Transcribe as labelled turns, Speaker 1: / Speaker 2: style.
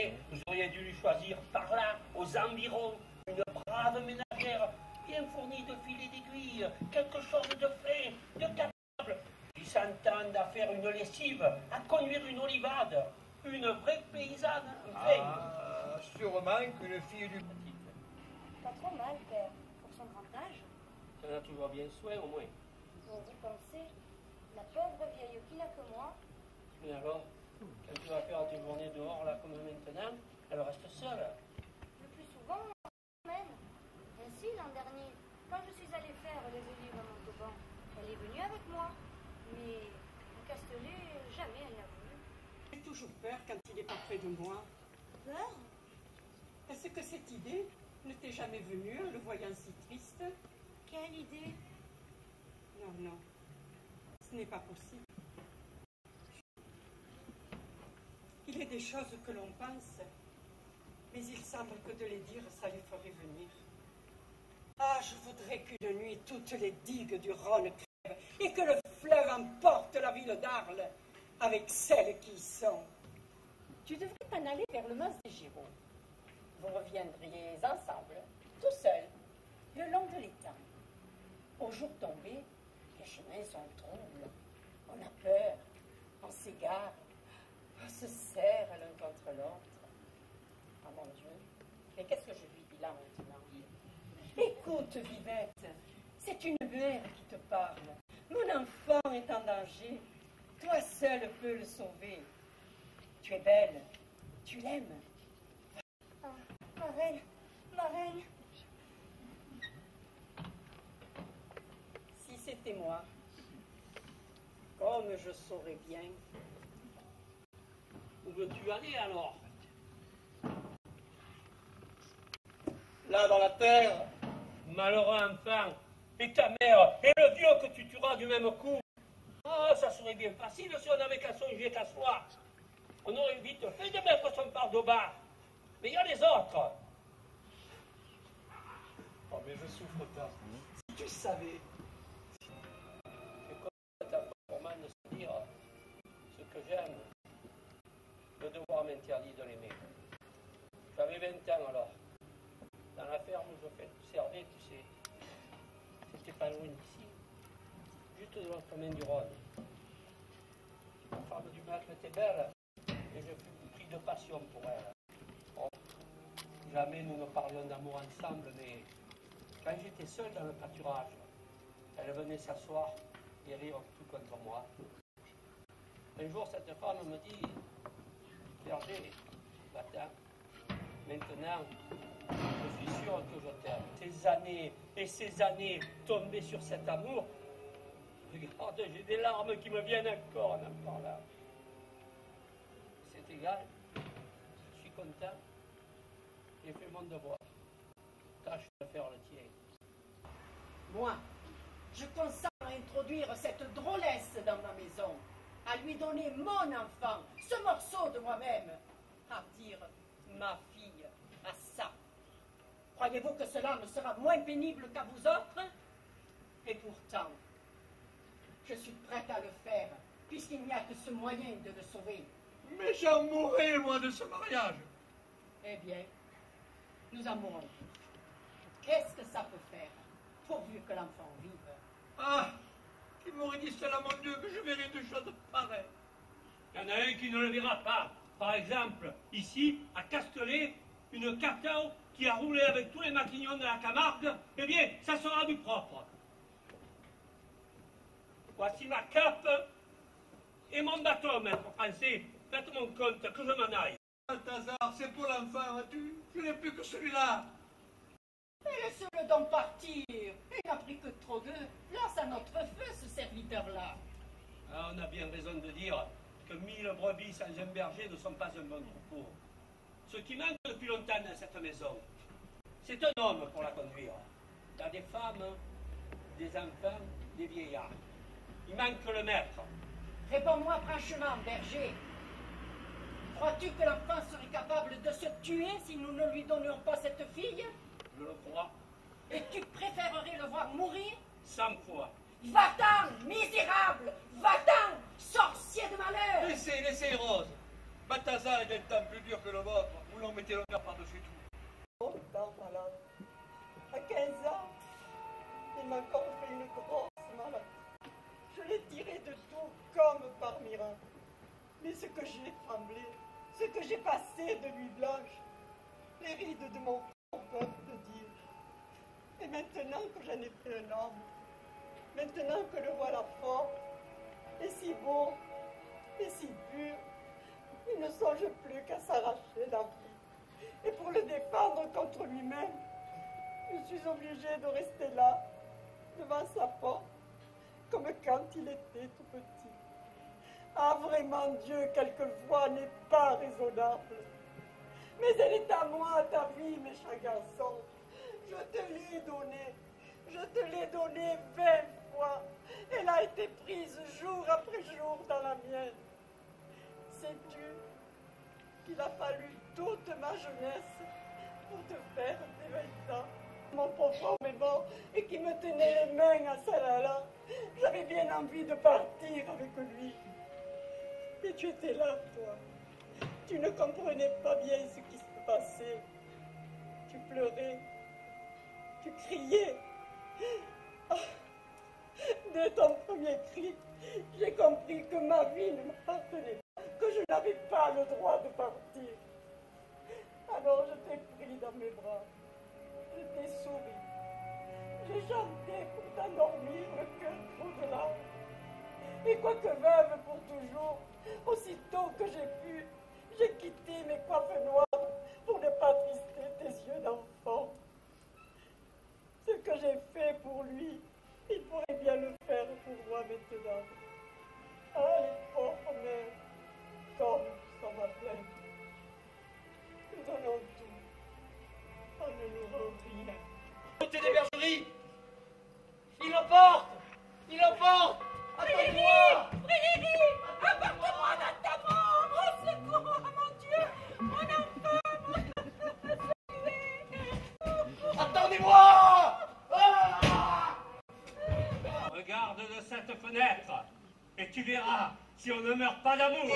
Speaker 1: savez, vous auriez dû lui choisir par là, aux environs, une brave ménagère, bien fournie de fils et d'aiguilles, quelque chose de fait, de capable, qui s'entende à faire une lessive, à conduire une olivade, une vraie paysanne, vraie.
Speaker 2: Ah, sûrement qu'une fille du...
Speaker 3: Pas trop mal, père, pour son grand âge.
Speaker 1: Ça en a toujours bien soin, au moins.
Speaker 3: Bon, vous pensez, la pauvre vieille qui n'a que moi.
Speaker 1: Mais alors, quand tu vas faire tes journées dehors, là, comme maintenant, elle reste seule.
Speaker 3: Le plus souvent, on m'emmène. Ainsi, l'an dernier, quand je suis allée faire les olives à Montauban, elle est venue avec moi. Mais au Castellet, jamais elle n'a voulu.
Speaker 4: J'ai toujours peur quand il n'est pas près de moi.
Speaker 3: Peur?
Speaker 4: Est-ce que cette idée ne t'est jamais venue en le voyant si triste?
Speaker 3: Quelle idée?
Speaker 4: Non, non, ce n'est pas possible. Il est des choses que l'on pense, mais il semble que de les dire, ça les ferait venir. Ah, je voudrais qu'une nuit, toutes les digues du Rhône crèvent et que le fleuve emporte la ville d'Arles avec celles qui y sont.
Speaker 5: Tu devrais t'en aller vers le mas des Girons. Vous reviendriez ensemble, tout seuls, le long de l'étang. Au jour tombé, les chemins sont troubles. On a peur, on s'égare, on se serre l'un contre l'autre. Oh mon Dieu, mais qu'est-ce que je lui dis là maintenant? Écoute, Vivette, c'est une mère qui te parle. Mon enfant est en danger. Toi seule peux le sauver. Tu es belle, tu l'aimes.
Speaker 3: Ah, ma reine, ma reine.
Speaker 5: Si c'était moi, comme je saurais bien.
Speaker 1: Où veux-tu aller alors?
Speaker 2: Là, dans la terre.
Speaker 1: Malheureux enfant, et ta mère, et le vieux que tu tueras du même coup. Ah, ça serait bien facile si on n'avait qu'à songer qu'à soi. On aurait vite fait de mettre son fardeau bas. Mais il y a les autres.
Speaker 2: Oh, mais je souffre tant. Si tu savais.
Speaker 1: C'est comme ta pauvre man de se dire ce que j'aime. Le devoir m'interdit de l'aimer. J'avais 20 ans alors. Dans la ferme où je servais, tu sais, c'était pas loin d'ici, juste de l'autre main du Rhône. La femme du maître était belle, et je fus pris de passion pour elle. Bon, jamais nous ne parlions d'amour ensemble, mais quand j'étais seul dans le pâturage, elle venait s'asseoir et rire tout contre moi. Un jour, cette femme me dit, Berger, va-t'en. Maintenant, je suis sûr que je t'aime. Ces années et ces années tombées sur cet amour, regarde, j'ai des larmes qui me viennent encore en en parlant. C'est égal, je suis content, j'ai fait mon devoir. Tâche de faire le tien.
Speaker 5: Moi, je consens à introduire cette drôlesse dans ma maison, à lui donner mon enfant, ce morceau de moi-même, à dire ma fille à ça. Croyez-vous que cela ne sera moins pénible qu'à vous autres? Et pourtant, je suis prête à le faire, puisqu'il n'y a que ce moyen de le sauver.
Speaker 2: Mais j'en mourrai, moi, de ce mariage.
Speaker 5: Eh bien, nous en mourrons tous. Qu'est-ce que ça peut faire, pourvu que l'enfant vive?
Speaker 2: Ah, qui m'aurait dit cela, mon Dieu, que je verrais de choses pareilles.
Speaker 1: Il y en a un qui ne le verra pas. Par exemple, ici, à Castellet, une cacao qui a roulé avec tous les maquignons de la Camargue, eh bien, ça sera du propre. Voici ma cape et mon bateau, maître français. Faites mon compte, que je m'en aille.
Speaker 2: Balthazar, c'est pour l'enfant, vois-tu? Je n'ai plus que celui-là.
Speaker 5: Mais laisse-le donc partir. Il n'a pris que trop d'œufs. Place à notre feu, ce serviteur-là.
Speaker 1: Ah, on a bien raison de dire que 1000 brebis sans un berger ne sont pas un bon troupeau. Ce qui manque depuis longtemps dans cette maison, c'est un homme pour la conduire. Il y a des femmes, des enfants, des vieillards. Il manque le maître.
Speaker 5: Réponds-moi franchement, berger. Crois-tu que l'enfant serait capable de se tuer si nous ne lui donnions pas cette fille?
Speaker 1: Je le crois,
Speaker 5: Et tu préférerais le voir mourir?
Speaker 1: 100 fois.
Speaker 5: Va-t'en, misérable! Va-t'en, sorcier de malheur!
Speaker 2: Laissez, Rose. Balthazar est un temps plus dur que le vôtre.
Speaker 4: j'ai passé de nuit blanche, les rides de mon corps peuvent le dire. Et maintenant que j'en ai fait un homme, maintenant que le voilà fort, et si beau, et si pur, il ne songe plus qu'à s'arracher la vie. Et pour le défendre contre lui-même, je suis obligée de rester là, devant sa porte, comme quand il était tout petit. Ah, vraiment, Dieu, quelquefois, n'est pas raisonnable. Mais elle est à moi, ta vie, méchant garçon. Je te l'ai donnée. Je te l'ai donnée 20 fois. Elle a été prise jour après jour dans la mienne. Sais-tu qu'il a fallu toute ma jeunesse pour te faire tes 20 ans? Mon pauvre est mort et qui me tenait les mains à Salala. J'avais bien envie de partir avec lui. Et tu étais là, toi. Tu ne comprenais pas bien ce qui se passait. Tu pleurais. Tu criais. Ah, dès ton premier cri, j'ai compris que ma vie ne m'appartenait pas, que je n'avais pas le droit de partir. Alors je t'ai pris dans mes bras. Je t'ai souri. J'ai chanté pour t'endormir le cœur trop de larmes. Et quoique veuve pour toujours, aussitôt que j'ai pu, j'ai quitté mes coiffes noires pour ne pas attrister tes yeux d'enfant. Ce que j'ai fait pour lui, il pourrait bien le faire pour moi maintenant. Ah, les pauvres mères, comme sans ma plainte. Nous donnons tout. On ne nous rend rien.
Speaker 2: Côté des bergeries. Il l'emporte. Il l'emporte. Attends-moi.
Speaker 5: Frédéric, apporte-moi dans ta mort. Au secours, mon Dieu. Mon enfant.
Speaker 2: Attendez-moi. Ah!
Speaker 1: Regarde de cette fenêtre, et tu verras si on ne meurt pas d'amour.